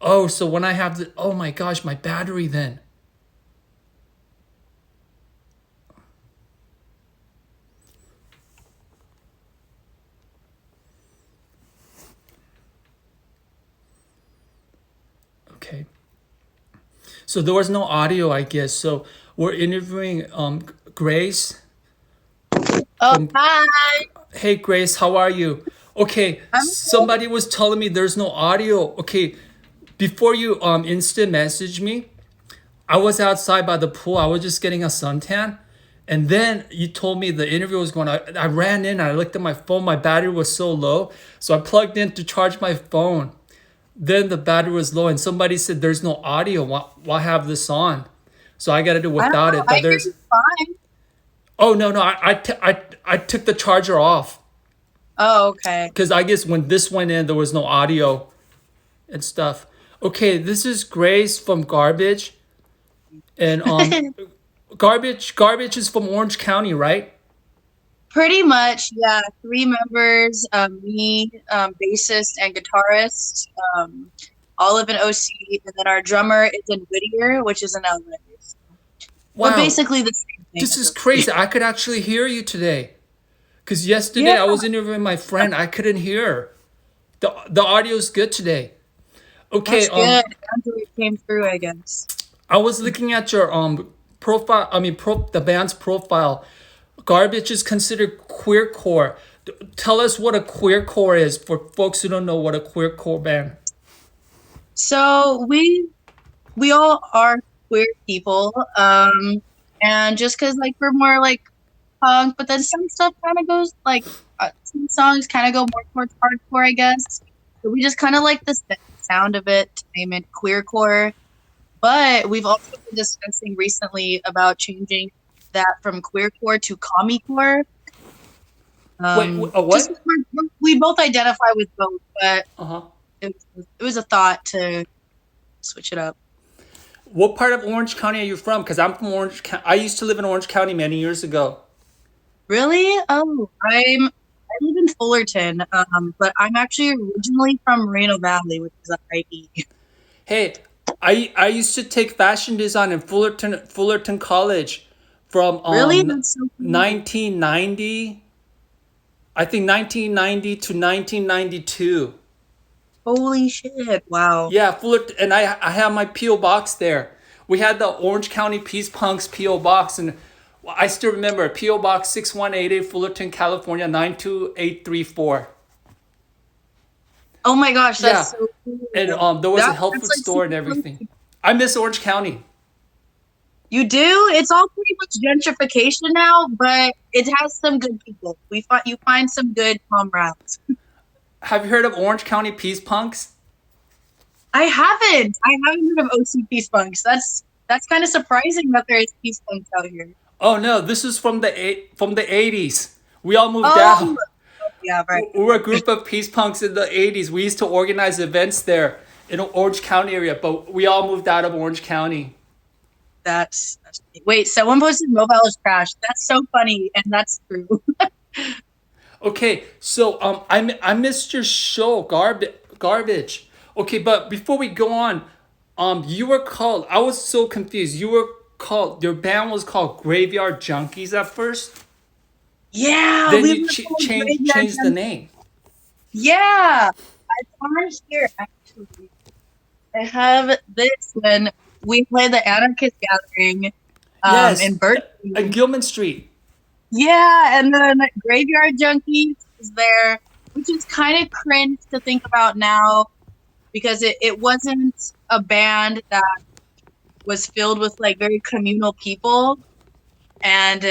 Oh, so when I have the, oh my gosh, my battery then. Okay. So there was no audio, I guess. So we're interviewing Grace Oh, from. hi. Hey Grace, how are you? Okay, I'm good. somebody was telling me there's no audio. Okay, before you instant message me, I was outside by the pool. I was just getting a suntan. And then you told me the interview was going. I ran in. I looked at my phone. My battery was so low, so I plugged in to charge my phone. Then the battery was low, and somebody said there's no audio. Why have this on? So I got to do I don't without know. it. I But hear there's. you fine. Oh no no! I took the charger off Oh, okay. because I guess when this went in, there was no audio and stuff. Okay, this is Grace from Garbage, and Garbage is from Orange County, right? Pretty much, yeah. Three members, me, bassist and guitarist, all live in OC, and then our drummer is in Whittier, which is in LA. So we're Wow, basically the same thing this as is OC. crazy. I could actually hear you today. Cause yesterday Yeah, I was interviewing my friend. I couldn't hear. The audio is good today. Okay, that's good. Andrew came through, I guess. I was looking at your profile. I mean, the band's profile. Garbage is considered queercore. Tell us what a queercore is for folks who don't know what a queercore band. So we all are queer people, and just because like we're more like punk, but then some stuff kind of goes like some songs kind of go more towards hardcore, I guess. So we just kind of like the sound of it to name it queercore. But we've also been discussing recently about changing that from queercore to commiecore. Wait, Just what? 'cause we both identify with both, but Uh huh. it was a thought to switch it up. What part of Orange County are you from? Because I'm from Orange. I used to live in Orange County many years ago. Really? Oh, I live in Fullerton, but I'm actually originally from Moreno Valley, which is a IE. Hey, I used to take fashion design in Fullerton College from Really? That's so cool. 1990. I think 1990 to 1992. Holy shit. Wow. Yeah, Fullerton, and I have my PO box there. We had the Orange County Peace Punks PO box, and I still remember PO box 6188 Fullerton, California 92834. Oh my gosh, that's Yeah, so and cool. there was a health That's food like store super and close. everything. I miss Orange County. You do? It's all pretty much gentrification now, but it has some good people. You find some good comrades. Have you heard of Orange County Peace Punks? I haven't heard of OC Peace Punks. That's kind of surprising that there is Peace Punks out here. Oh no, this is from the 80s. We all moved Oh, out. yeah, right. We were a group of peace punks in the 80s. We used to organize events there in the Orange County area, but we all moved out of Orange County. That's wait. Someone posted mobile is trash. That's so funny, and that's true. Okay, so I missed your show, garbage. Okay, but before we go on, you were called. I was so confused. You were called. Your band was called Graveyard Junkies at first. Yeah, Then we you were called Graveyard changed the Junkies. name. Yeah, I found here actually. I have this when we played the Anarchist Gathering in Yes, and Berkeley. Gilman Street. Yeah, and then Graveyard Junkies is there, which is kind of cringe to think about now because it wasn't a band that was filled with like very communal people, and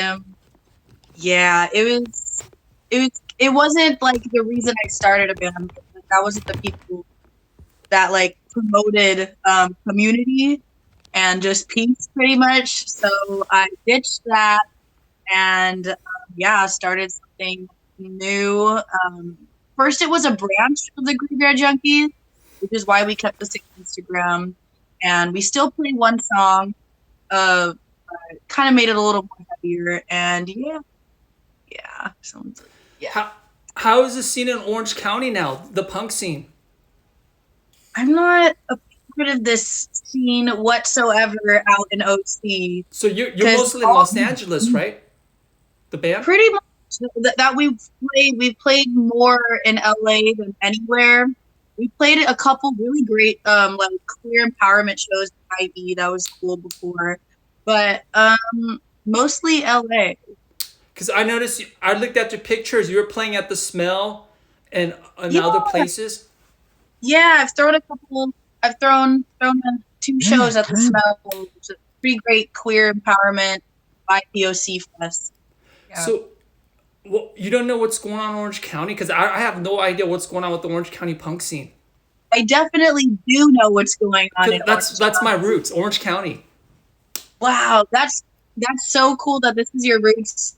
yeah, it wasn't like the reason I started a band. That wasn't the people that like promoted community and just peace pretty much. So I ditched that and yeah, started something new. First, it was a branch of the Graveyard Junkies, which is why we kept the same Instagram, and we still play one song. Uh, kind of made it a little more heavier, and yeah, yeah, sounds like yeah. How how is the scene in Orange County now? The punk scene. I'm not a heard of this scene whatsoever out in OC So you're because mostly in Los Angeles, right? The band? pretty much that we've played more in LA than anywhere. We played a couple really great like queer empowerment shows in IE. That was cool before, but mostly LA. Because I noticed, I looked at your pictures. You were playing at the Smell and Yeah, other places. yeah. I've thrown a couple. I've thrown two shows at the Smell, which is pretty great queer empowerment by POC fest. Yeah. So, well, you don't know what's going on in Orange County? Because I have no idea what's going on with the Orange County punk scene. I definitely do know what's going on in Because Orange that's my County. roots, Orange County. Wow, that's so cool that this is your roots.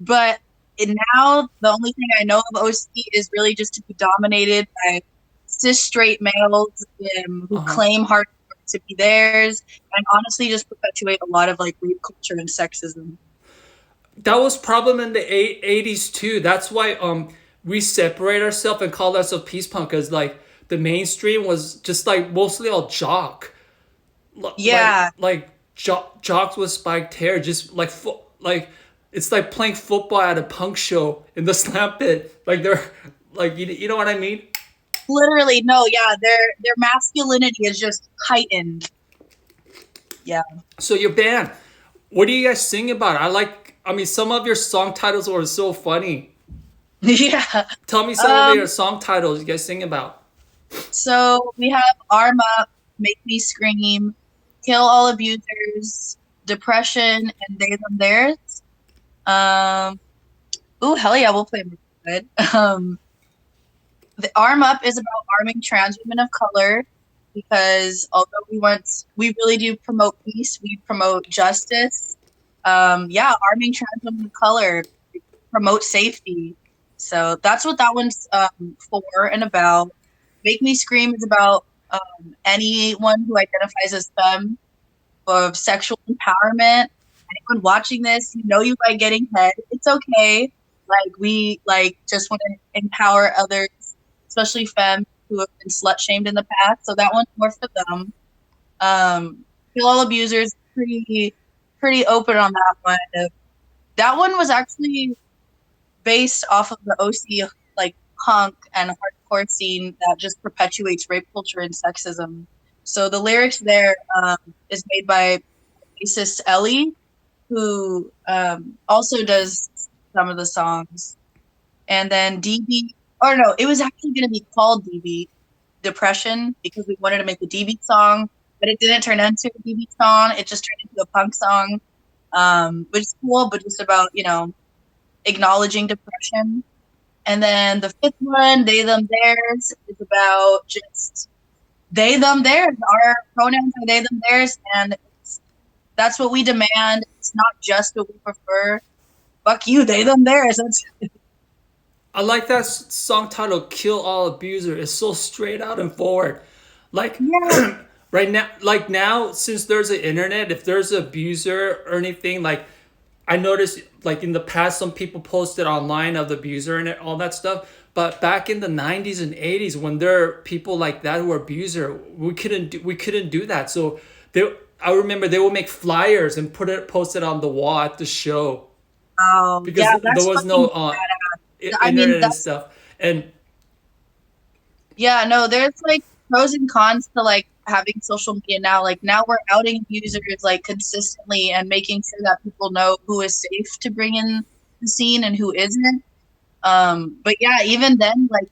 But now the only thing I know of OC is really just to be dominated by cis straight males who Uh huh. claim hardcore to be theirs, and honestly just perpetuate a lot of like rape culture and sexism. That was problem in the 80s too. That's why we separate ourselves and call ourselves peace punk, because like the mainstream was just like mostly all jock, Yeah, jocks with spiked hair, just like like it's like playing football at a punk show in the slam pit. Like they're like you know what I mean. literally no. Yeah, their masculinity is just heightened. Yeah. So your band, what do you guys sing about? I mean, some of your song titles were so funny. Yeah. Tell me some of your song titles you guys sing about. So we have Arm Up, Make Me Scream, Kill All Abusers, Depression, and They Them Theirs. Um, ooh, hell yeah, we'll play more good. The Arm Up is about arming trans women of color because although we really do promote peace, we promote justice. Yeah, arming trans women of color, promote safety. So that's what that one's for and about. Make Me Scream is about anyone who identifies as femme of sexual empowerment. Anyone watching this, you know you by getting head. It's okay. Like we like just want to empower others, especially femme who have been slut shamed in the past. So that one's more for them. Kill All Abusers, pretty open on that one. That one was actually based off of the OC like punk and hardcore scene that just perpetuates rape culture and sexism. So the lyrics there is made by bassist Ellie, who also does some of the songs. And then DB, or no, it was actually going to be called DB Depression because we wanted to make a DB song, but it didn't turn into a DB song. It just turned into a punk song, which is cool, but just about, acknowledging depression. And then the fifth one, They Them Theirs, is about just they them theirs. Our pronouns are they them theirs, and that's what we demand. It's not just what we prefer. Fuck you, they them theirs. That's I like that song title, "Kill All Abuser." It's so straight out and forward. Like yeah. right now, since there's an internet, if there's an abuser or anything, like I noticed, like in the past, some people posted online of the abuser and all that stuff. But back in the '90s and '80s, when there are people like that who are abuser, we couldn't do that. So I remember they would make flyers and post it on the wall at the show because Yeah, there that's was no fucking badass. I mean, internet and stuff. And yeah, no, there's like pros and cons to like having social media now. Like now we're outing users like consistently and making sure that people know who is safe to bring in the scene and who isn't. But yeah, even then, like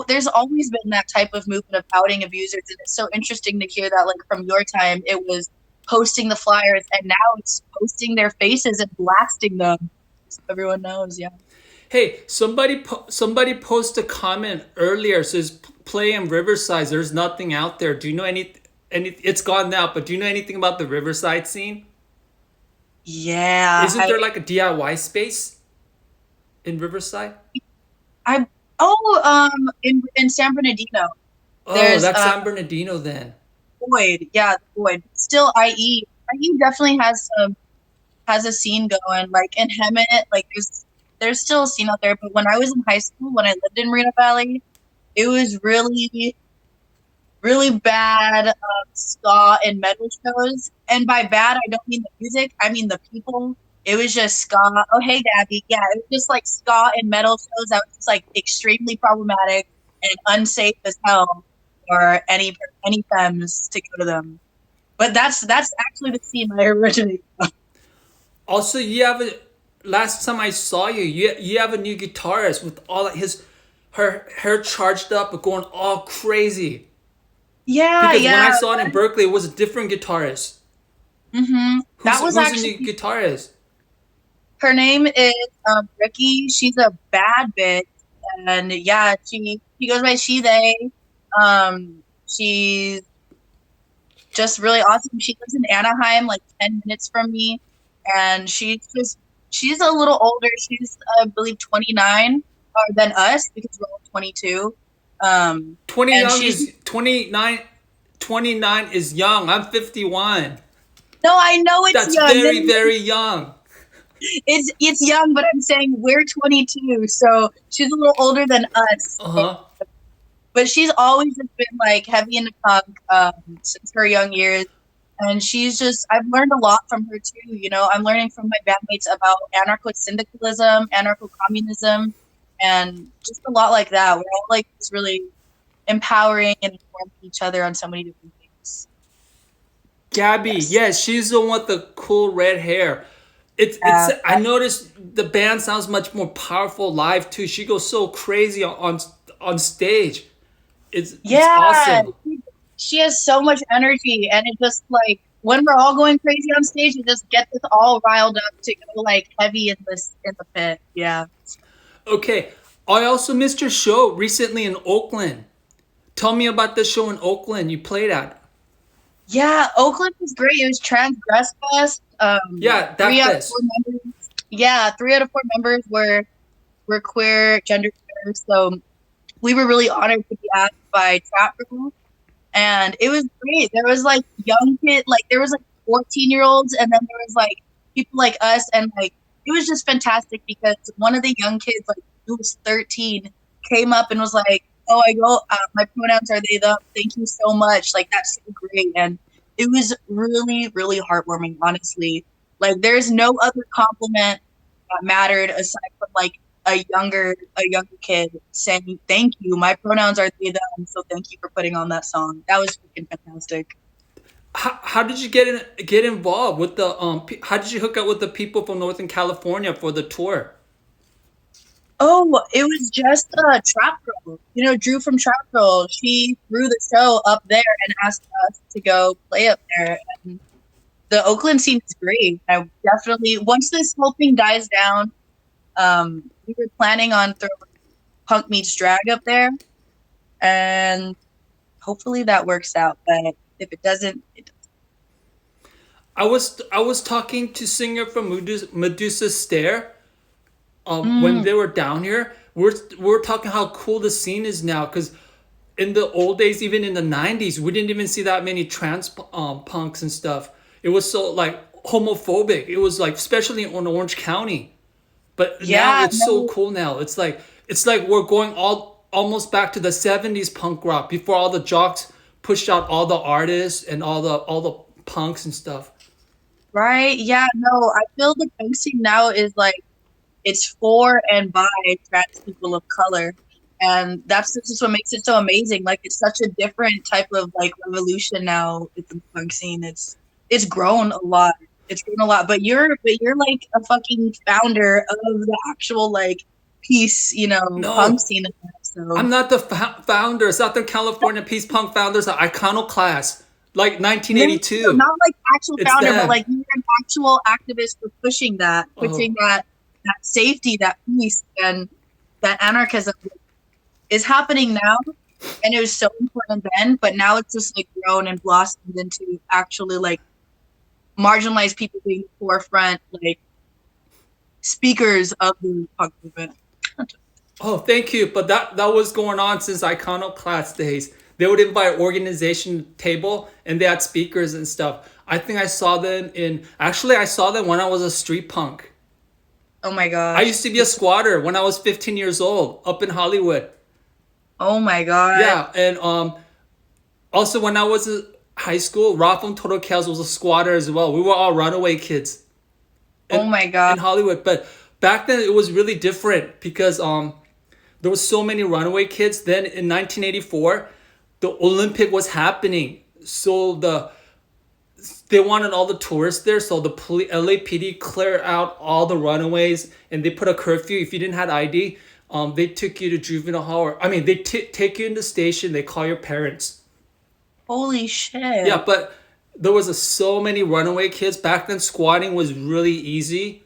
there's always been that type of movement of outing abusers, and it's so interesting to hear that like from your time it was posting the flyers, and now it's posting their faces and blasting them so everyone knows. Yeah. hey, somebody posted a comment earlier, says play in Riverside. There's nothing out there. Do you know any? It's gone now, but do you know anything about the Riverside scene? Yeah. Isn't there like a DIY space in Riverside? I in San Bernardino Oh, there's that's San Bernardino then. Boyd. Yeah, Boyd. Still IE definitely has a scene going. Like in Hemet, like there's still a scene out there. But when I was in high school, when I lived in Marina Valley, it was really really bad ska and metal shows. And by bad, I don't mean the music, I mean the people. It was just ska. Oh, hey, Gabby. Yeah, it was just like ska and metal shows that was just like extremely problematic and unsafe as hell for any femmes to go to them. But that's actually the scene I originally. Also, you have a. Last time I saw you, you have a new guitarist with all his, her hair charged up, but going all crazy. Yeah, Because when I yeah. saw it in Berkeley, it was a different guitarist. That was Who's the new actually guitarist? her name is Ricky. She's a bad bitch, and yeah, she goes by she they. She's just really awesome. She lives in Anaheim, like 10 minutes from me, and she's a little older. She's I believe 29 than us because we're all 22. Um, 20 and young she's is 29. 29 is young. I'm 51. no, I know it's That's young. very, very young. It's young, but I'm saying we're 22, so she's a little older than us. Uh huh. But she's always just been like heavy into punk since her young years, and she's just I've learned a lot from her too. You know, I'm learning from my bandmates about anarcho-syndicalism, anarcho-communism, and just a lot like that. We're all like just really empowering and informing each other on so many different things. Gabby, Yes. yes, she's the one with the cool red hair. It's. Uh, I noticed the band sounds much more powerful live too. She goes so crazy on stage. It's yeah, awesome. she has so much energy, and it just like when we're all going crazy on stage, it just gets us all riled up to go like heavy in the pit. Yeah. Okay, I also missed your show recently in Oakland. Tell me about the show in Oakland you played at. Yeah, Oakland was great. It was Transgress Fest. Yeah, Three that out of four fest. members. Yeah, 3 out of 4 members were queer, gender queer. So we were really honored to be asked by Trap Girl, and it was great. There was like young kid, like there was like 14-year-olds, and then there was like people like us, and like it was just fantastic because one of the young kids, like who was 13, came up and was like, "Oh, I go. My pronouns are they them. Thank you so much. Like that's so great." And it was really, really heartwarming. Honestly, like there's no other compliment that mattered aside from like a younger kid saying thank you. My pronouns are they them, so thank you for putting on that song. That was freaking fantastic. How did you get involved with the how did you hook up with the people from Northern California for the tour? Oh, it was just Trap Girl. You know, Drew from Trap Girl. She threw the show up there and asked us to go play up there. And the Oakland scene is great. I definitely once this whole thing dies down, we were planning on throwing Punk Meets Drag up there, and hopefully that works out. But if it doesn't, I was talking to singer from Medusa Stare when mm, they were down here. We're talking how cool the scene is now because in the old days, even in the '90s, we didn't even see that many trans punks and stuff. It was so like homophobic. It was like especially in Orange County. But now yeah, it's so no, cool now. It's like we're going all almost back to the '70s punk rock before all the jocks pushed out all the artists and all the punks and stuff. right? Yeah, no, I feel the punk scene now is like it's for and by trans people of color. And that's just what makes it so amazing. Like it's such a different type of like revolution now with the punk scene. It's grown a lot. It's grown a lot. But you're like a fucking founder of the actual like peace, punk No, scene. So I'm not the founder. Southern California Peace Punk founders are Iconoclast, like no, no, no, 1982. not like actual It's founder, but them. like you're an actual activist for pushing Oh, that safety, that peace, and that anarchism is happening now, and it was so important then, but now it's just like grown and blossomed into actually like marginalized people being the forefront like speakers of the punk movement. oh, thank you. But that was going on since Iconoclast days. They would invite organization table and they had speakers and stuff. I think I saw them in. Actually, I saw them when I was a street punk. Oh my I gosh. used to be a squatter when I was 15 years old up in Hollywood. Oh my god. Yeah, and Also, when I was in high school, Rafa and Total Chaos was a squatter as well. We were all runaway kids Oh in my god. in Hollywood. But back then it was really different because there was so many runaway kids. Then in 1984, the Olympic was happening, so they wanted all the tourists there. So the LAPD cleared out all the runaways, and they put a curfew. If you didn't have ID, they took you to juvenile hall. Or, I mean, they take you in the station. They call your parents. Holy Yeah, shit. but there was so many runaway kids back then. Squatting was really easy,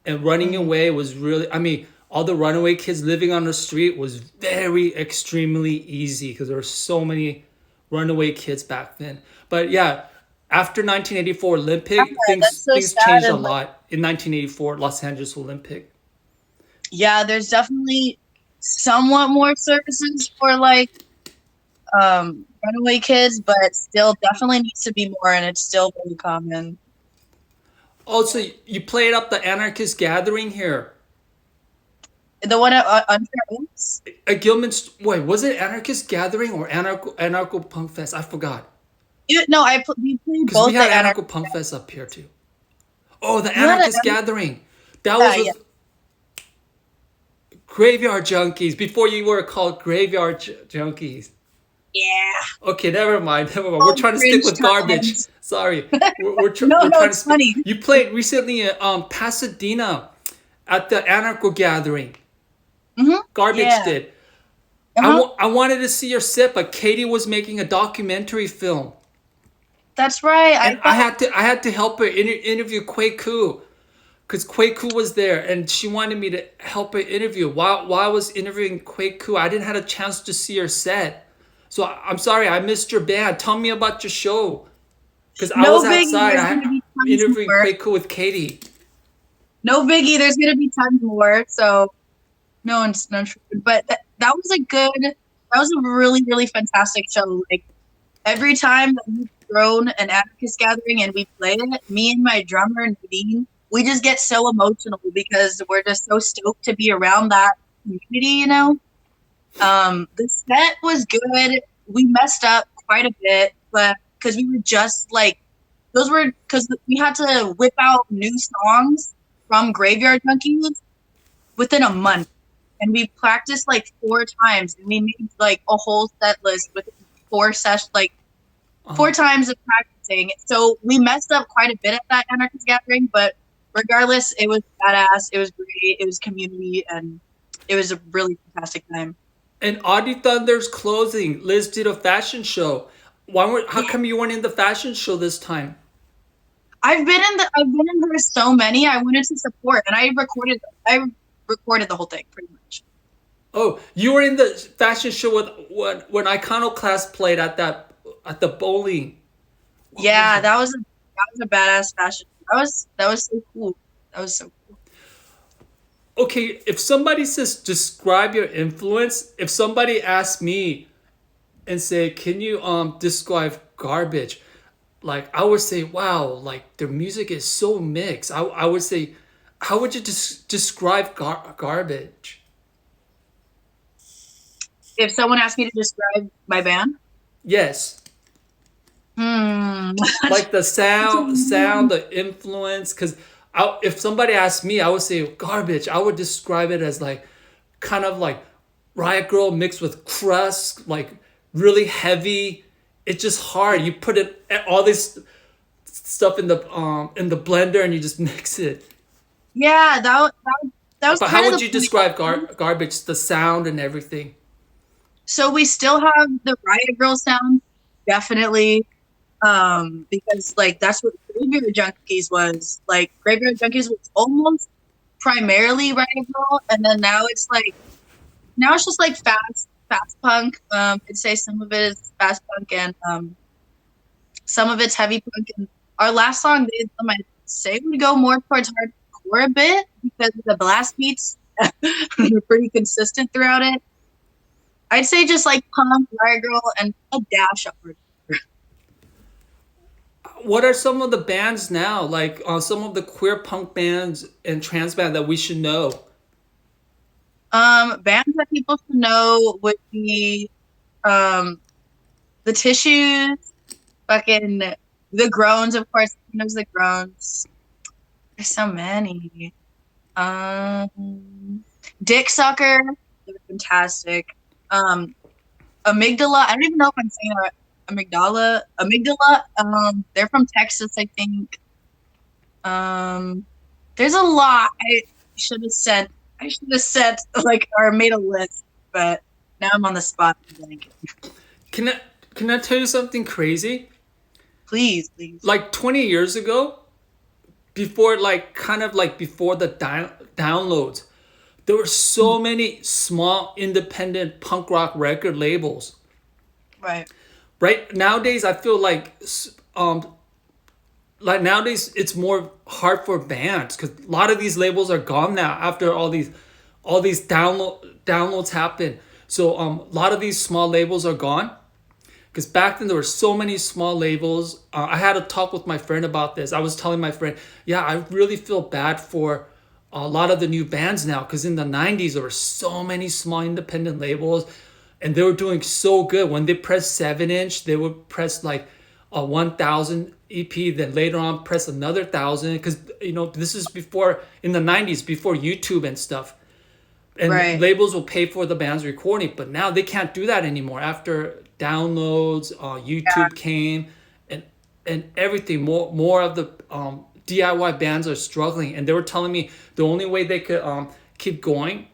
and running Mhm. away was really. I mean, all the runaway kids living on the street was very extremely easy because there were so many runaway kids back then. But yeah, after 1984 Olympic, Yeah, things that's so things sad changed a and like lot in 1984 Los Angeles Olympic. yeah, there's definitely somewhat more services for like runaway kids, but still definitely needs to be more and it's still very common. Also, you played up the anarchist gathering here. The one at Unfair Oaks? At Gilman's, wait, was it anarchist gathering or anarcho punk fest? I forgot. No, we played Because we both had the anarcho punk fest up here too. Oh, the you had a anarchist gathering. That yeah, was yeah. with Graveyard Junkies before you were called Graveyard Junkies. Yeah. Okay, never mind. Never mind. We're Oh, trying to stick cringe with garbage. times. Sorry, No, we're no, trying to it's speak. funny. You played recently in Pasadena at the anarcho gathering. Garbage Yeah. did. Uh-huh. I wanted to see your set, but Katie was making a documentary film, That's right. I and thought I had to help her interview Kwaku because Kwaku was there, and she wanted me to help her interview. While I was interviewing Kwaku, I didn't have a chance to see her set. So I'm sorry, I missed your band. Tell me about your show. Because I was no biggie, outside, there's gonna be I'm tons interviewing more. Kwaku with Katie. No biggie, there's gonna be tons more. So no one's no but that was a good that was a really, really fantastic show. Like every time that we've thrown an anarchist gathering and we played it, me and my drummer Nadine, we just get so emotional because we're just so stoked to be around that community, you know? The set was good. We messed up quite a bit, but because we were just like those were because we had to whip out new songs from Graveyard Junkies within a month, and we practiced like 4 times, and we made like a whole set list with 4 sessions, like Uh, 4 times of practicing. So we messed up quite a bit at that anarchist gathering, but regardless, it was badass. It was great. It was community, and it was a really fantastic time. and Audie Thunder's closing. Liz did a fashion show. How Yeah, come you weren't in the fashion show this time? I've been in her so many. I wanted to support, and I recorded the whole thing pretty much. Oh, you were in the fashion show with when Iconoclast played at the bowling. What was Yeah, it? that was a badass fashion. That was so cool. That was so cool. Okay, if somebody says describe your influence, if somebody asks me and say, "Can you describe garbage?" Like I would say, "Wow, like their music is so mixed." I would say, "How would you describe garbage?" If someone asked me to describe my band, Yes, hmm, like the that's a sound, really, the influence. Because if somebody asked me, I would say garbage. I would describe it as like kind of like Riot Girl mixed with crust, like really heavy. It's just hard. You put it all this stuff in the blender and you just mix it. yeah, that was But kind how of would the you describe point. garbage? The sound and everything. So we still have the Riot Girl sound, definitely, because like that's what Graveyard Junkies was. Like Graveyard Junkies was almost primarily Riot Girl, and then now it's just like fast punk. I'd say some of it is fast punk and some of it's heavy punk. And our last song, I might say would go more towards hardcore a bit because the blast beats are pretty consistent throughout it. I'd say just like punk, Riot Girl, and a dash of hardcore. What are some of the bands now? Like some of the queer punk bands and trans band that we should know? Bands that people should know would be um The Tissues, fucking the Groans, of course. Who knows the Groans? There's so many. Dick Sucker, they're fantastic. Um, Amygdala, I don't even know if I'm saying it right. Amygdala. They're from Texas, I think. Um, there's a lot should have sent. I should have sent like or made a list, but now I'm on the spot. Can I can I tell you something crazy? Please, please. Like 20 years ago, before like kind of like before the downloads, there were so many small independent punk rock record labels. Right. Right nowadays, I feel like nowadays it's more hard for bands because a lot of these labels are gone now after all these downloads happen. So a lot of these small labels are gone because back then there were so many small labels. I had a talk with my friend about this. I was telling my friend, yeah, I really feel bad for a lot of the new bands now because in the 90s there were so many small independent labels and they were doing so good. When they pressed 7 inch, they would press like a 1000 EP, then later on press another 1000 because this is before in the 90s, before YouTube and stuff. And Right. labels will pay for the band's recording, but now they can't do that anymore after downloads. Yeah. YouTube came, and everything. More of the DIY bands are struggling, and they were telling me the only way they could keep going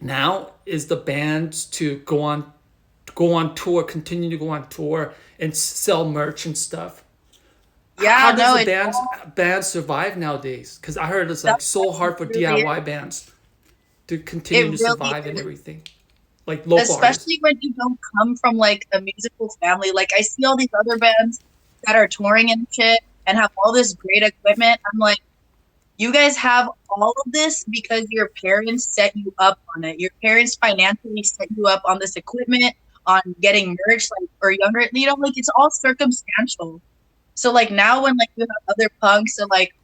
now is the bands to go on tour, continue to go on tour, and sell merch and stuff. How Yeah. does No, the it's band survive nowadays? Because I heard it's like that's so hard for really DIY bands to continue it to really survive and is. everything, like local artists. Especially when you don't come from like a musical family. Like I see all these other bands that are touring and shit and have all this great equipment. I'm like, you guys have all of this because your parents set you up on it. Your parents financially set you up on this equipment, on getting merch, like or younger, like it's all circumstantial. So like now when like you have other punks and like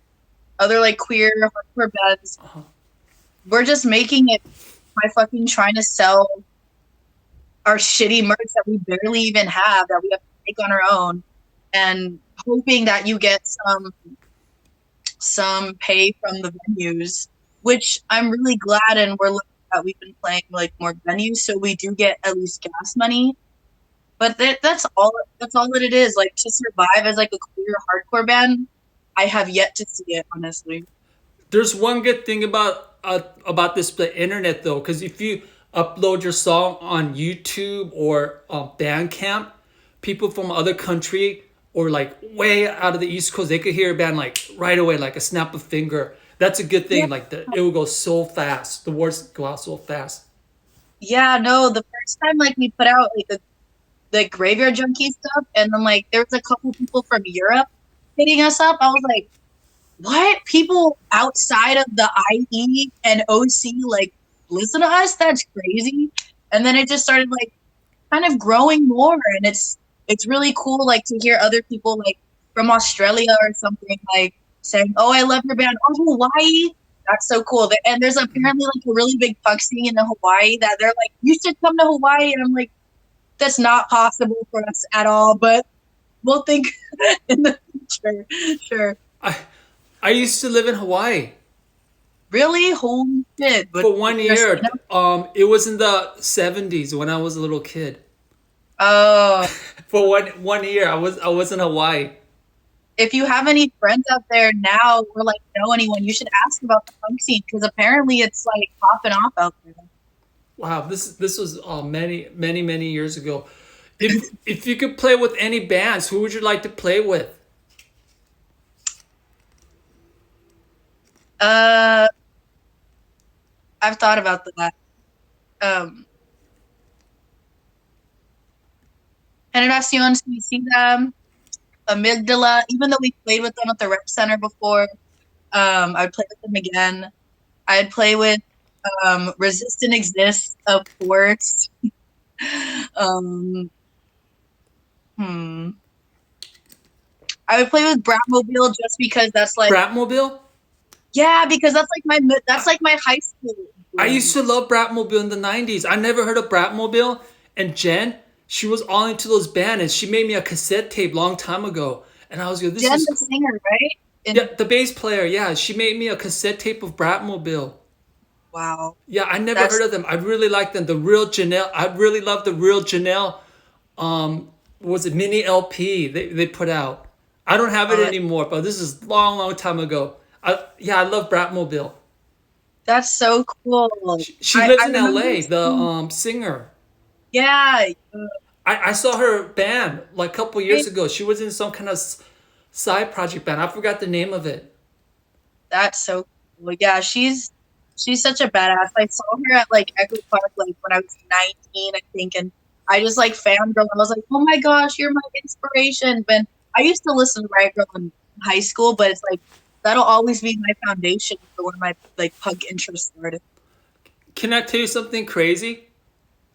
other like queer hardcore bands, Uh-huh. we're just making it by fucking trying to sell our shitty merch that we barely even have that we have to make on our own and hoping that you get some pay from the venues, which I'm really glad and we're lucky that we've been playing like more venues so we do get at least gas money. But that's all that it is. Like to survive as like a queer hardcore band, I have yet to see it, honestly. There's one good thing about this the internet though, because if you upload your song on YouTube or Bandcamp, people from other country or like way out of the East Coast, they could hear a band like right away, like a snap of finger. That's a good Yeah. thing. Like it will go so fast. The words go out so fast. Yeah, no, the first time like we put out like the graveyard junkie stuff and then like there was a couple people from Europe hitting us up. I was like, what? People outside of the IE and OC like listen to us? That's crazy. And then it just started like kind of growing more and it's really cool like to hear other people like from Australia or something like saying, "Oh, I love your band." Oh, Hawaii. That's so cool. And there's apparently like a really big punk scene in Hawaii that they're like, "You should come to Hawaii." And I'm like, "That's not possible for us at all, but we'll think in the future." Sure. I I used to live in Hawaii Really? Holy shit. But for one year. It was in the 70s when I was a little kid. oh, For one year, I was in Hawaii. if you have any friends out there now or like know anyone, you should ask about the punk scene because apparently it's like popping off out there. Wow, this was many many years ago. If you could play with any bands, who would you like to play with? Uh, I've thought about that. Um, Generación Suicida, Amygdala, even though we played with them at the rec center before, I'd play with them again. I'd play with Resistant Exists, of course. um, hmm. I would play with Bratmobile just because that's like, Bratmobile? yeah, because that's like my high school I used to influence. love Bratmobile in the 90s. I never heard of Bratmobile and Jen. She was all into those bands, and she made me a cassette tape long time ago. And I was like, this Jen is the cool. singer, right? Yeah, And the bass player. Yeah, she made me a cassette tape of Bratmobile. wow, Yeah, I never heard that's of them. I really like them. The real Janelle. I really love the real Janelle. What was it mini LP they put out? I don't have it uh, anymore, but this is long, long time ago. I love Bratmobile. that's so cool. She I lives in remember L.A. The seeing, singer. yeah, I saw her band like a couple right? years ago. She was in some kind of side project band. I forgot the name of it. That's so cool. Yeah, she's such a badass. I saw her at like Echo Park like when I was 19, I think, and I just like fangirl. I was like, oh my gosh, you're my inspiration. But I used to listen to Riot Girl in high school, but it's like that'll always be my foundation for one of my like punk interests started. Can I tell you something crazy?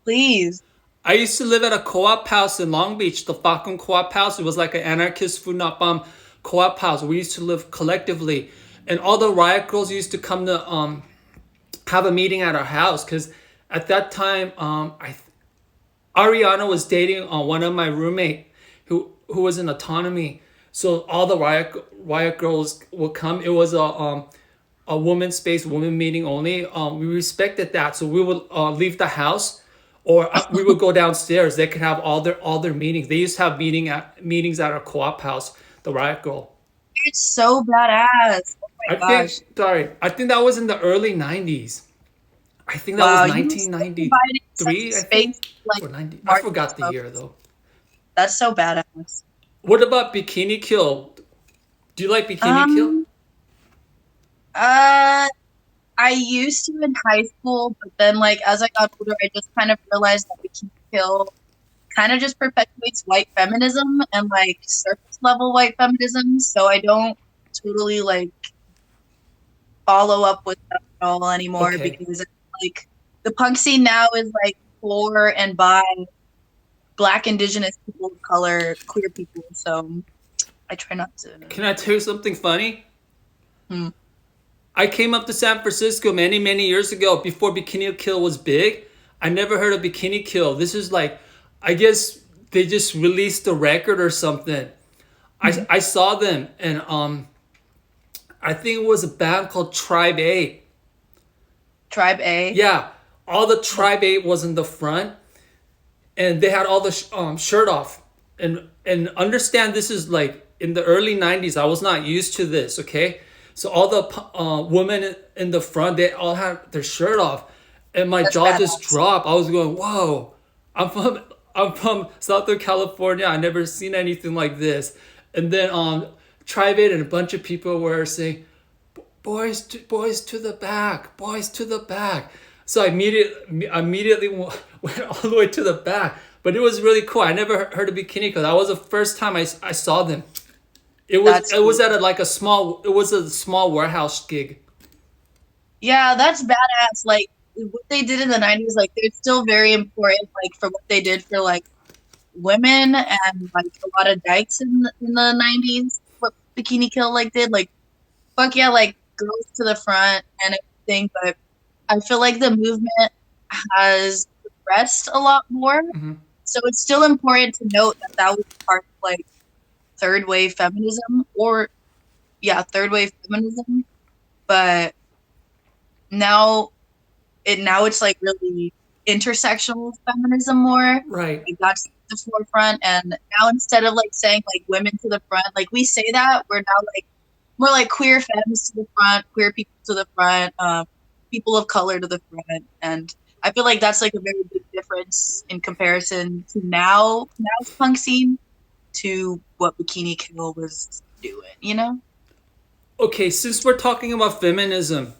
Please. I used to live at a co-op house in Long Beach, the Falcon Co-op House. It was like an anarchist food not bomb co-op house. We used to live collectively, and all the riot girls used to come to have a meeting at our house because at that time, I Ariana was dating one of my roommate who was in autonomy. So all the riot girls would come. It was a woman space, woman meeting only. We respected that, so we would leave the house, or we would go downstairs. They could have all their meetings. They used to have meetings at our co-op house. The riot girl. It's so badass. Oh I my gosh. think sorry, I think that was in the early '90s. I think that was Wow, you still providing such a 1993. I space think like or 90. I Martin's forgot the year folks. though. That's so badass. What about Bikini Kill? Do you like Bikini Kill? Um, uh, I used to in high school, but then like as I got older, I just kind of realized that Bikini Kill kind of just perpetuates white feminism and like surface level white feminism. So I don't totally like follow up with them at all anymore Okay. because like the punk scene now is like for and by Black, Indigenous people of color, queer people. So I try not to. Can I tell you something funny? Hmm. I came up to San Francisco many, many years ago before Bikini Kill was big. I never heard of Bikini Kill. This is like, I guess they just released a record or something. I saw them and I think it was a band called Tribe A. Tribe A. Yeah, all the Tribe A was in the front, and they had all the shirt off. And understand this is like in the early '90s. I was not used to this. Okay, so all the women in the front, they all had their shirt off, and my That's jaw just badass. dropped. I was going, "Whoa!" I'm from Southern California. I never seen anything like this. And then Tribe A and a bunch of people were saying, boys to the back, boys to the back. So I immediately went all the way to the back. But it was really cool. I never heard of Bikini because that was the first time I saw them. It was That's it was cool. at a small warehouse gig. Yeah, that's badass. Like what they did in the 90s, like they're still very important, like for what they did for like women and like a lot of dykes in the 90s. What Bikini Kill like did, like fuck yeah, like girls to the front and everything. But I feel like the movement has progressed a lot more. Hmm. So it's still important to note that that was part of like third wave feminism, or yeah, third wave feminism. But now now it's like really intersectional feminism more. Right. Like that's the forefront. And now instead of like saying like women to the front, like we say that, we're now like more like queer femmes to the front, queer people to the front, people of color to the front. And I feel like that's like a very big difference in comparison to now's punk scene to what Bikini Kill was doing, you know? Okay, since we're talking about feminism,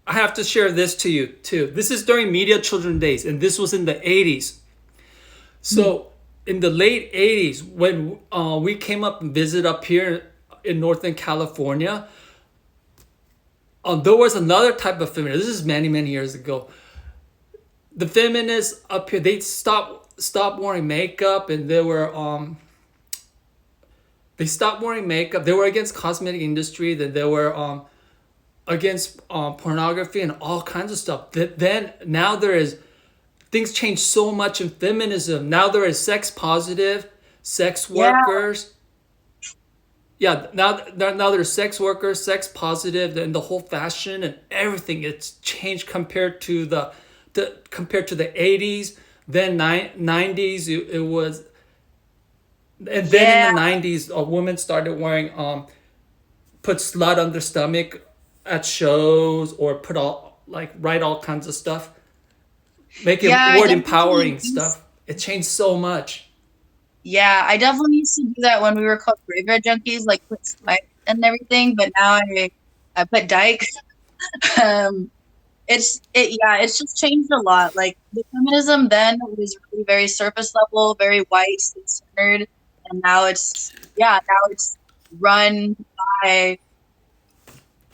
I have to share this to you too. This is during Media Children Days, and this was in the '80s. So in the late '80s, when we came up and visit up here in Northern California, there was another type of feminist. This is many, many years ago. The feminists up here, they stopped wearing makeup, and they stopped wearing makeup. They were against cosmetic industry. That they were against pornography and all kinds of stuff. Then now things changed so much in feminism. Now there is sex positive, sex Yeah, workers. Yeah, now there's sex workers, sex positive, and the whole fashion and everything. It's changed compared to the 80s. Then 90s, it was, and then in yeah, the 90s, a woman started wearing put slut on their stomach at shows, or put all like write all kinds of stuff, make it yeah. I word definitely empowering used. stuff. It changed so much. Yeah, I definitely used to do that when we were called graveyard junkies, like put sweat and everything. But now I put dyke. Um, it's just changed a lot. Like the feminism then was really very surface level, very white, centered, and now it's run by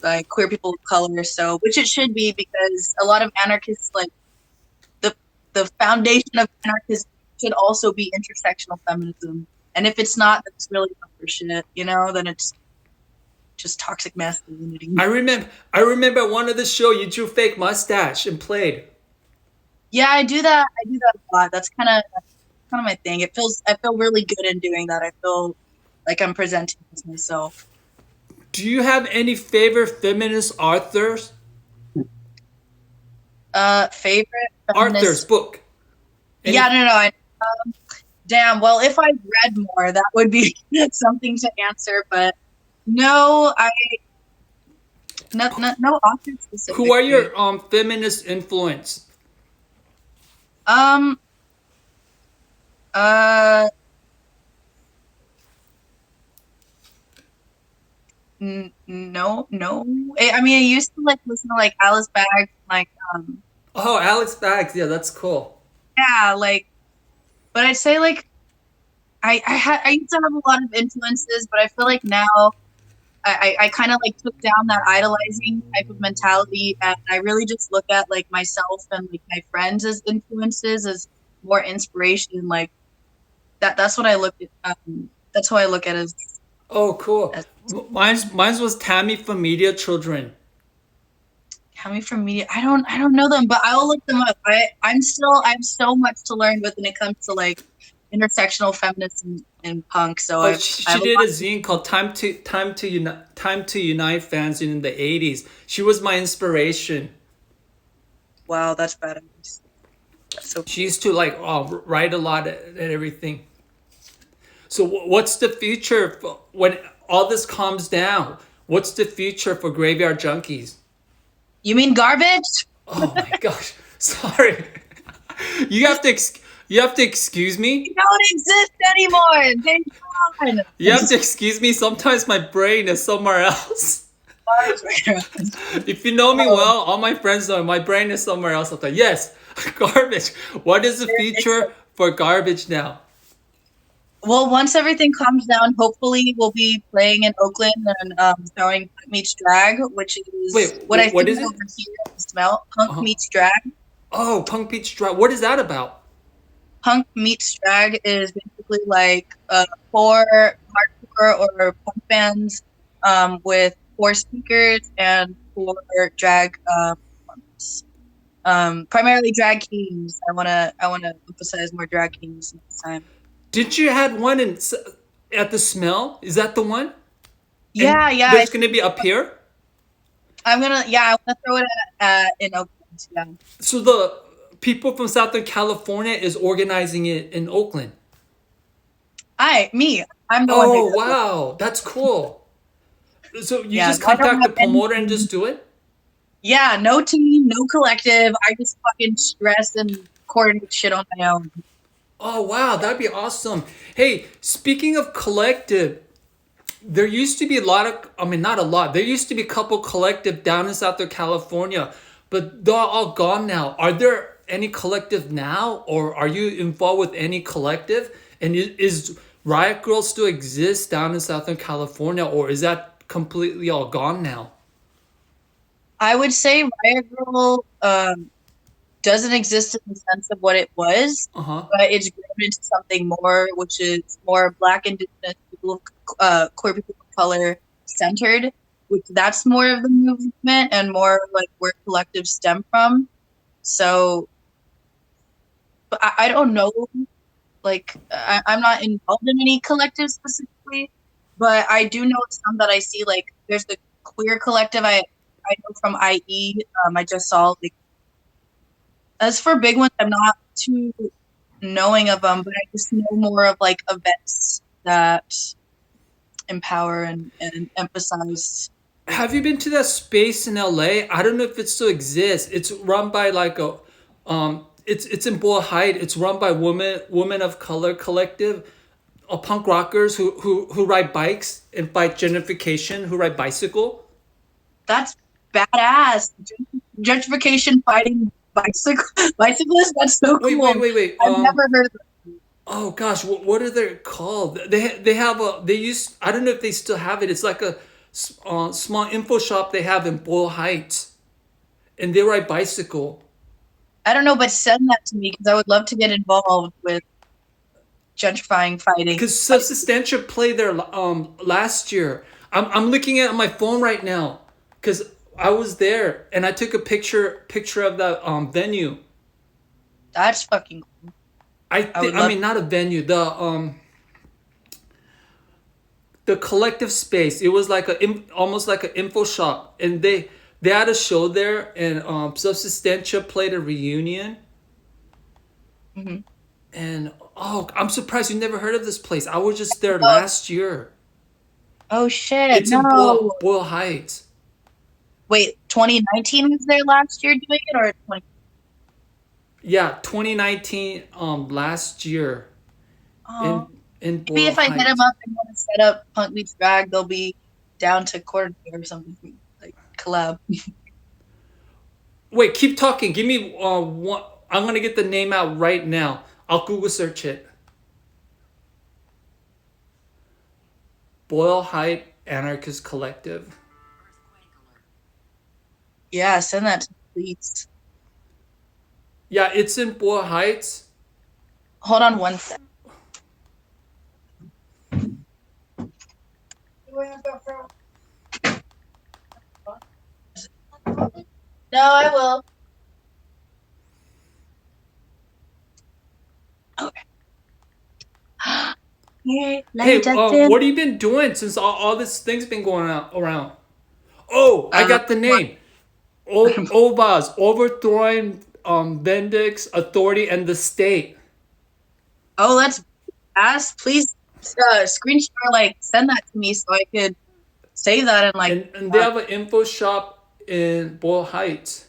like queer people of color. So which it should be because a lot of anarchists like the the foundation of anarchism should also be intersectional feminism. And if it's not, then it's really not for shit, then it's just toxic masculinity. I remember one of the show you drew fake mustache and played. Yeah, I do that a lot. That's kind of my thing. I feel really good in doing that. I feel like I'm presenting as myself. Do you have any favorite feminist authors? Favorite Arthur's feminist. book. Yeah, Any? no. Damn. Well, if I read more, that would be something to answer. But no, no author Who are specifically. your feminist influence? Um. Uh. No. No. I mean, I used to like listen to like Alice Bags, like Oh, Alex Bags. Yeah, that's cool. yeah, like. But I'd say like I used to have a lot of influences, but I feel like now I kind of like took down that idolizing type of mentality, and I really just look at like myself and like my friends as influences, as more inspiration. Like that's what I look at. That's how I look at it Oh, cool. as Mine's was Tammy from Media Children. coming from media. I don't know them, but I'll look them up. I have so much to learn when it comes to like intersectional feminism and punk. So Oh, I she have a did a lot to zine learn. called Time to Unite fans in the 80s. She was my inspiration. Wow, that's badass. That's so She cool. used to like write a lot and everything. So what's the future when all this calms down? What's the future for Graveyard Junkies? You mean garbage? Oh my gosh. Sorry. You have to you have to excuse They me. don't exist anymore. They're gone. You have to excuse me. Sometimes my brain is somewhere else. If you know me Oh, well, all my friends know my brain is somewhere else. I'm like, yes, garbage. What is the future for garbage now? well, once everything calms down, hopefully we'll be playing in Oakland and throwing Punk Meets Drag, which is Wait, what I what think is of it? over here as smell. Punk Uh-huh. Meets Drag. Oh, Punk Beach Drive. What is that about? Punk Meets Drag is basically like four hardcore or punk bands with four speakers and four drag primarily drag kings. I wanna emphasize more drag kings next time. Did you had one at the Smell? Is that the one? Yeah, And yeah. there's gonna be up here. I wanna throw it in Oakland. Yeah. So the people from Southern California is organizing it in Oakland. I'm the one that Oh does it. wow, that's cool. So you Yeah, just no, I don't contact the have any promoter and team. just do it? Yeah, no team, no collective. I just fucking stress and coordinate shit on my own. Oh wow, that'd be awesome. Hey, speaking of collective, there used to be a lot of, I mean, not a lot. There used to be a couple collective down in Southern California, but they're all gone now. Are there any collective now, or are you involved with any collective? And is Riot Girl still exist down in Southern California, or is that completely all gone now? I would say Riot Girl doesn't exist in the sense of what it was, Uh huh. but it's grown into something more, which is more Black, Indigenous people, queer people of color centered. Which that's more of the movement and more like where collectives stem from. So but I don't know. Like I'm not involved in any collective specifically, but I do know some that I see. Like there's the queer collective I know from IE. I just saw like as for big ones, I'm not too knowing of them, but I just know more of like events that empower and emphasize. Like, Have you been to that space in LA? I don't know if it still exists. It's run by like a it's in Boyle Height. It's run by women of color collective, punk rockers who ride bikes and fight gentrification, who ride bicycle. that's badass. Gentrification fighting bicyclists. That's so cool. Wait. I've never heard of that. Oh gosh, what are they called? They have a they used I don't know if they still have it. It's like a small info shop they have in Boyle Heights, and they ride bicycle. I don't know, but send that to me because I would love to get involved with gentrifying fighting. Because Subsistentia played there last year. I'm looking at my phone right now because I was there and I took a picture of that venue. That's fucking cool. I would I love mean not a venue, the collective space. It was like almost like an info shop, and they had a show there, and Subsistentia played a reunion. Mhm. And oh, I'm surprised you never heard of this place. I was just there last year. Oh shit, It's in no. Boyle Heights. Wait, 2019 was there last year doing it or 20? Yeah, 2019, last year in Oh, in maybe Boyle if I hit them Heights. up and want to set up Punk Meets Drag, they'll be down to coordinate or something like collab. Wait, keep talking. Give me one. I'm gonna get the name out right now. I'll Google search it. Boyle Height Anarchist Collective. Yeah, send that to me, please. Yeah, it's in Boyle Heights. Hold on one sec. No, I will. Okay. Hey, Hey, Lady Justin. what have you been doing since all this thing's been going out around? Oh, I Uh, got the name. Ovas, overthrowing Bendix authority and the state. oh, let's ask. Please screenshot or like send that to me so I could save that and like. And they have an info shop in Boyle Heights.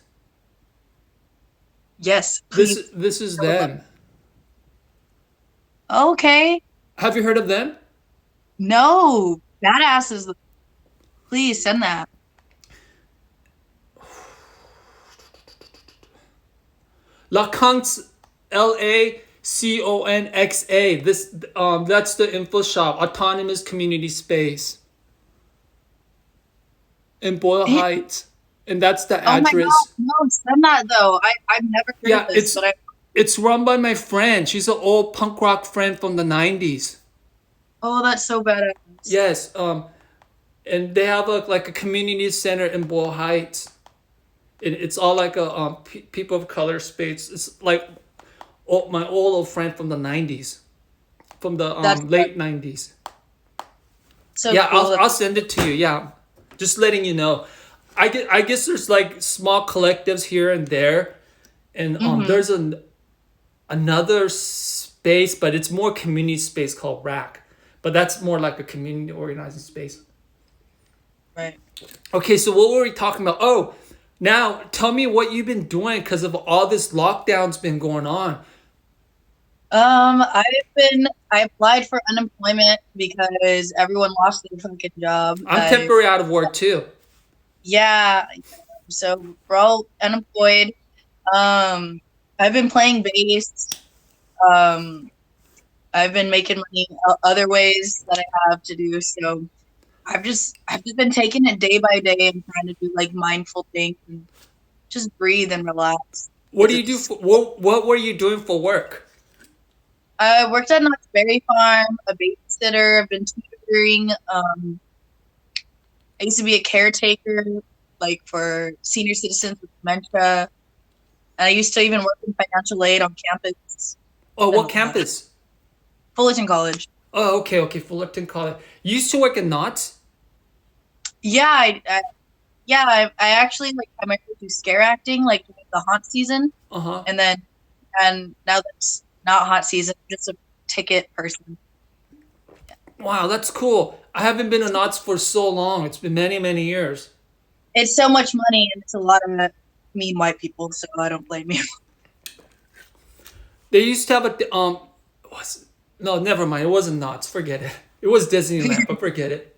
Yes, please. This is them. Okay. Have you heard of them? No, badasses. Please send that. Laconx, LACONXA. This that's the info shop, autonomous community space in Boyle Eh, Heights, and that's the oh my God, address. no, send that though. I've never heard of Yeah, this, but I. it's run by my friend. She's an old punk rock friend from the '90s. Oh, that's so badass. Yes, and they have like a community center in Boyle Heights. It's all like a people of color space. It's like my old friend from the '90s, from the That's late '90s. so Yeah, cool. I'll send it to you. Yeah, just letting you know. I guess there's like small collectives here and there, and Mm-hmm. there's another space, but it's more community space called Rack. But that's more like a community organizing space. Right. Okay, so what were we talking about? Oh, now tell me what you've been doing because of all this lockdown's been going on. I applied for unemployment because everyone lost their fucking job. I'm temporary out of work too. Yeah, so we're all unemployed. Um, I've been playing bass. Um, I've been making money other ways that I have to do. So I've just been taking it day by day and trying to do like mindful things and just breathe and relax. What Because do you do it's for what were you doing for work? I worked at Knott's Berry Farm, a babysitter. I've been tutoring. I used to be a caretaker, like for senior citizens with dementia. And I used to even work in financial aid on campus Oh, and what all that. campus? Fullerton College. Oh, okay, okay, Fullerton College. You used to work at Knott's? Yeah, I actually like primarily do scare acting like during the haunt season, Uh-huh. and then and now that's not haunt season, I'm just a ticket person. Wow, that's cool. I haven't been to Knott's for so long. It's been many, many years. It's so much money and it's a lot of mean white people, so I don't blame you. They used to have was no, never mind. It wasn't Knott's. Forget it. It was Disneyland, but forget it.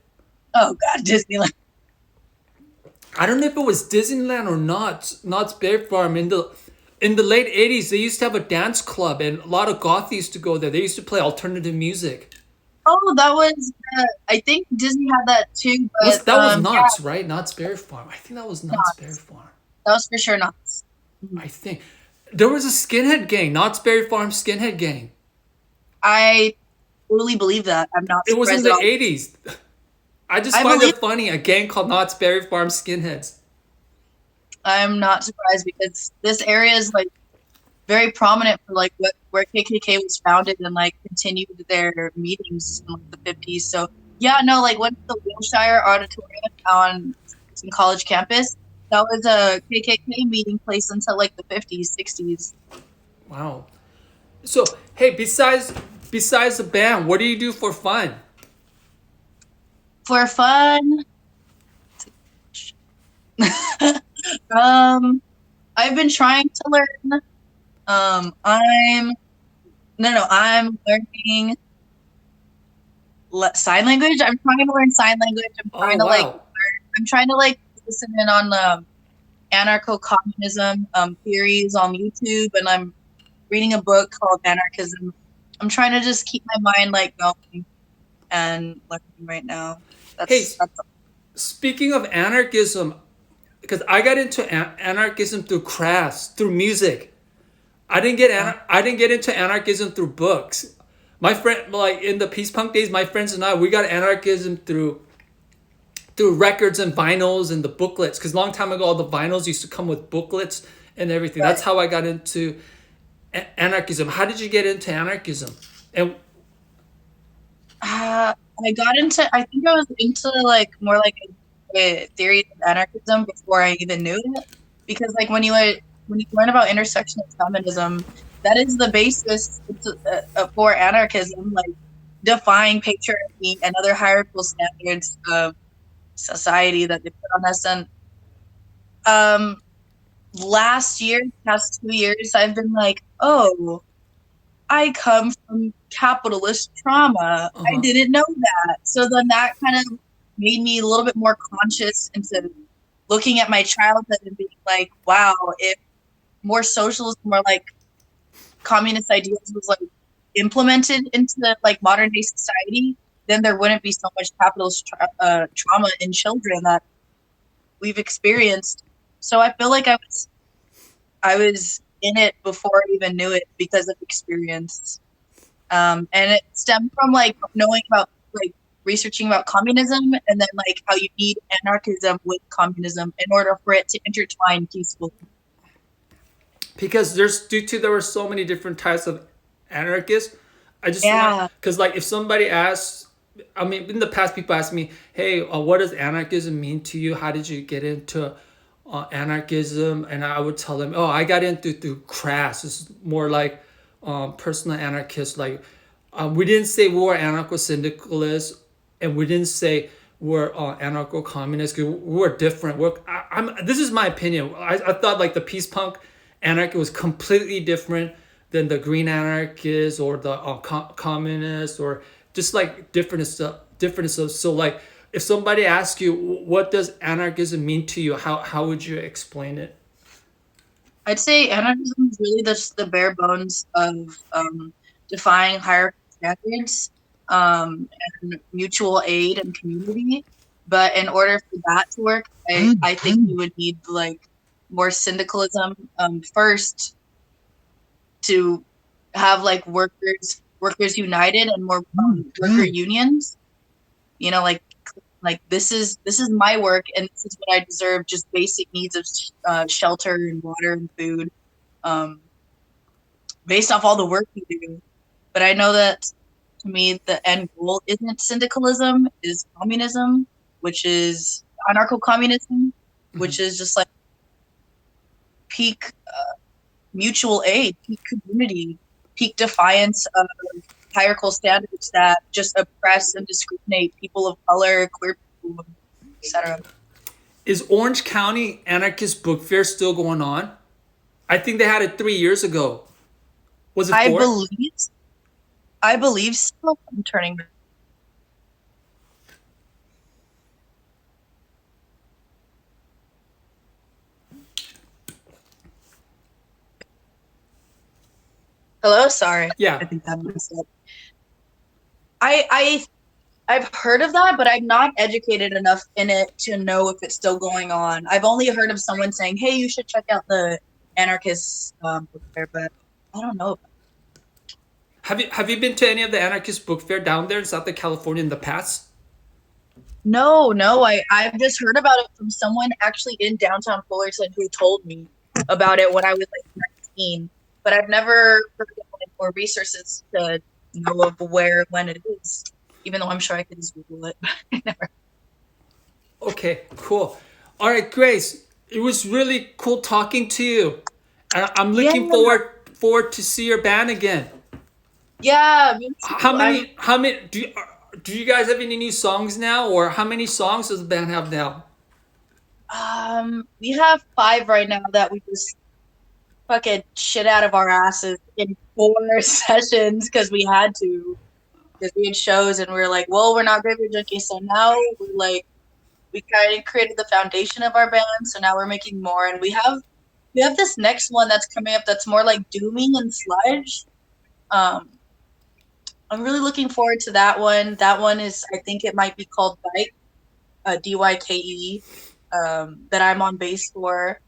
Oh God, Disneyland. I don't know if it was Disneyland or Knott's Berry Farm in the late '80s. They used to have a dance club, and a lot of goth used to go there. They used to play alternative music. Oh, that was I think Disney had that too, Was but that was yeah, Knott's, right? Knott's Berry Farm. I think that was Knott's not. Berry Farm. That was for sure not. I think there was a skinhead gang, Knott's Berry Farm skinhead gang. I totally believe that. I'm not It was in surprised at the all. '80s. I just I find believe it funny. A gang called Knott's Berry Farm skinheads. I'm not surprised because this area is like very prominent for like what where KKK was founded and like continued their meetings in like the 50s. So yeah, no, like went to the Wilshire Auditorium on some college campus. That was a KKK meeting place until like the 50s, 60s. Wow. So hey, besides the band, what do you do for fun? For fun, um, I've been trying to learn. I'm I'm learning sign language. I'm trying to learn sign language. Oh wow. I'm trying to like listen in on anarcho-communism theories on YouTube, and I'm reading a book called Anarchism. I'm trying to just keep my mind like going and learning right now. Hey, That's speaking of anarchism, because I got into anarchism through crafts, through music. I didn't get into anarchism through books. My friend, like in the peace punk days, my friends and I, we got anarchism through records and vinyls and the booklets. Because a long time ago, all the vinyls used to come with booklets and everything. right. That's how I got into anarchism. How did you get into anarchism? And I got into. I think I was into like more like a theory of anarchism before I even knew it, because like when you learn about intersectional feminism, that is the basis for anarchism, like defying patriarchy and other hierarchical standards of society that they put on us. And um, last year, past 2 years, I've been like, oh, I come from capitalist trauma. uh I huh. didn't know that. So then that kind of made me a little bit more conscious into looking at my childhood and being like, wow, if more socialism or like communist ideas was like implemented into the like modern day society, then there wouldn't be so much capitalist trauma in children that we've experienced. So I feel like I was in it before I even knew it because of experience. And it stemmed from like knowing about like researching about communism and then like how you need anarchism with communism in order for it to intertwine peacefully. Because there's due to there were so many different types of anarchists. I just want Yeah. because like if somebody asks, I mean, in the past people ask me, hey, what does anarchism mean to you? How did you get into anarchism? And I would tell them, oh, I got into through crass. It's more like personal anarchist. Like we didn't say we were anarcho syndicalists, and we didn't say we're anarcho communists. We're different. I'm. This is my opinion. I thought like the peace punk anarchy was completely different than the green anarchists or the communists or just like different stuff. Different stuff. So like if somebody asks you what does anarchism mean to you, how would you explain it? I'd say anarchism is really just the bare bones of defying hierarchical standards and mutual aid and community. But in order for that to work, I think you would need like more syndicalism first to have like workers united and more worker unions. You know, like this is my work and this is what I deserve. Just basic needs of shelter and water and food. um, based off all the work we do. But I know that to me, the end goal isn't syndicalism, is communism, which is anarcho communism, Mhm. which is just like peak mutual aid, peak community, peak defiance of hierarchical standards that just oppress and discriminate people of color, queer people, etc. Is Orange County Anarchist Book Fair still going on? I think they had it 3 years ago. Was it I 4? believe, I believe so. I'm turning. Hello, sorry. Yeah. I think that messed up. I I've heard of that, but I'm not educated enough in it to know if it's still going on. I've only heard of someone saying, "Hey, you should check out the anarchist book fair," but I don't know. Have you been to any of the Anarchist Book Fair down there in Southern California in the past? No, no, I've just heard about it from someone actually in downtown Fullerton who told me about it when I was like 19. But I've never heard of it or resources to know of where when it is. Even though I'm sure I could just Google it. Never. Okay, cool. All right, Grace. It was really cool talking to you. And I'm Yeah, looking forward to see your band again. yeah, me How too. I'm many do you guys have any new songs now, or how many songs does the band have now? we have 5 right now that we just fucking shit out of our asses in 4 sessions because we had to. Because we had shows and we were like, well, we're not Graveyard Junkies, so now we're like, we kind of created the foundation of our band, so now we're making more, and we have this next one that's coming up that's more like dooming and sludge. Um, I'm really looking forward to that one. That one is, I think it might be called Dyke, Dyke, that I'm on bass for,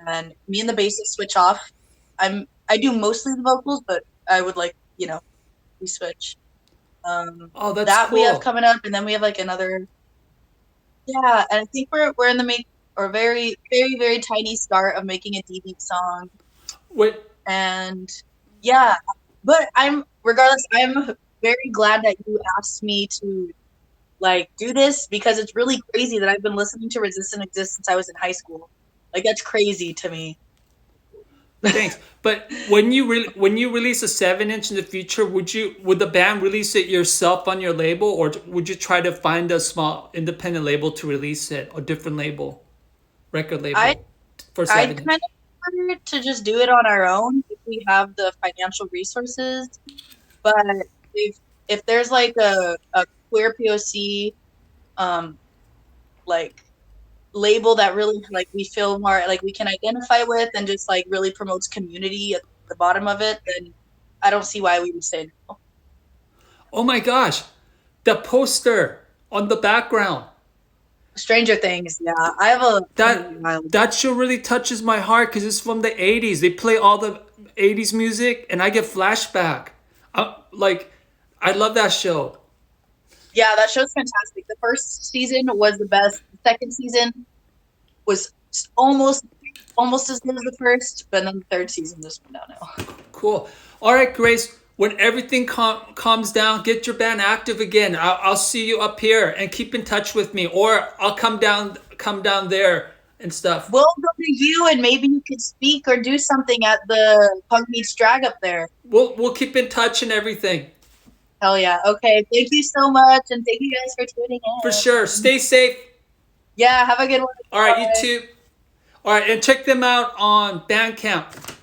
and me and the bassist switch off. I do mostly the vocals, but I would like we switch. Oh, that's That we have cool. coming up, and then we have like another. Yeah, and I think we're in the make or very very very tiny start of making a DB song, Wait, and yeah, but I'm very glad that you asked me to like do this because it's really crazy that I've been listening to Resist and Exist since I was in high school. Like that's crazy to me. thanks. But when you release a 7 inch in the future, would the band release it yourself on your label, or would you try to find a small independent label to release it, a different label, record I label, for I'd seven kind inch? of prefer to just do it on our own if we have the financial resources. But if if there's like a queer POC um like label that really like we feel more like we can identify with and just like really promotes community at the bottom of it, then I don't see why we would say no. Oh my gosh, the poster on the background. Stranger Things, yeah. I have a That wild. that show really touches my heart because it's from the 80s. They play all the 80s music and I get flashback. Like, I love that show. Yeah, that show's fantastic. The first season was the best. The second season was almost as good as the first, but then the third season just went downhill. Cool. All right, Grace. When everything calms down, get your band active again. I'll see you up here and keep in touch with me, or I'll come down there and stuff. We'll go to you and maybe you could speak or do something at the Punk Meets Drag up there. We'll keep in touch and everything Hell yeah. Okay. Thank you so much. And thank you guys for tuning for in. sure. Stay safe. Yeah. Have a good one. All right, you Bye. too. All right, and check them out on Bandcamp.